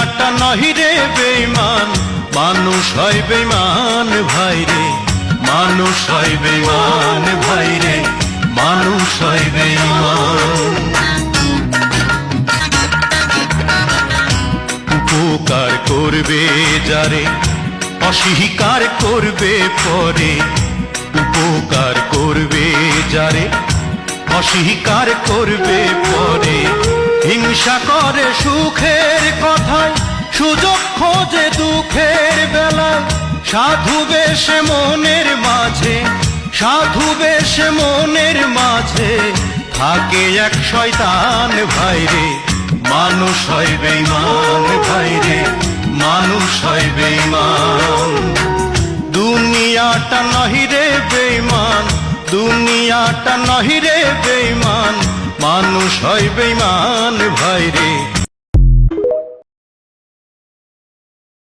দুনিয়াটা নহি রে বেঈমান, মানুষ হয় বেঈমান ভাইরে, মানুষ হয় বেঈমান ভাইরে, মানুষ হয় বেঈমান। উপকার করবে যারে অস্বীকার করবে পরে, উপকার করবে যারে অস্বীকার করবে পরে, হিংসা করে সুখের কথায় সুযোগ খোঁজে দুঃখের বেলায়, সাধু বেশে মনের মাঝে, সাধু বেশে মনের মাঝে থাকে এক শয়তান ভাইরে, মানুষ হয় বেঈমান ভাইরে, মানুষ হয় বেঈমান। দুনিয়াটা নহি রে বেঈমান, দুনিয়াটা নহি রে বেঈমান, মানুষ হয় বেঈমান ভাইরে,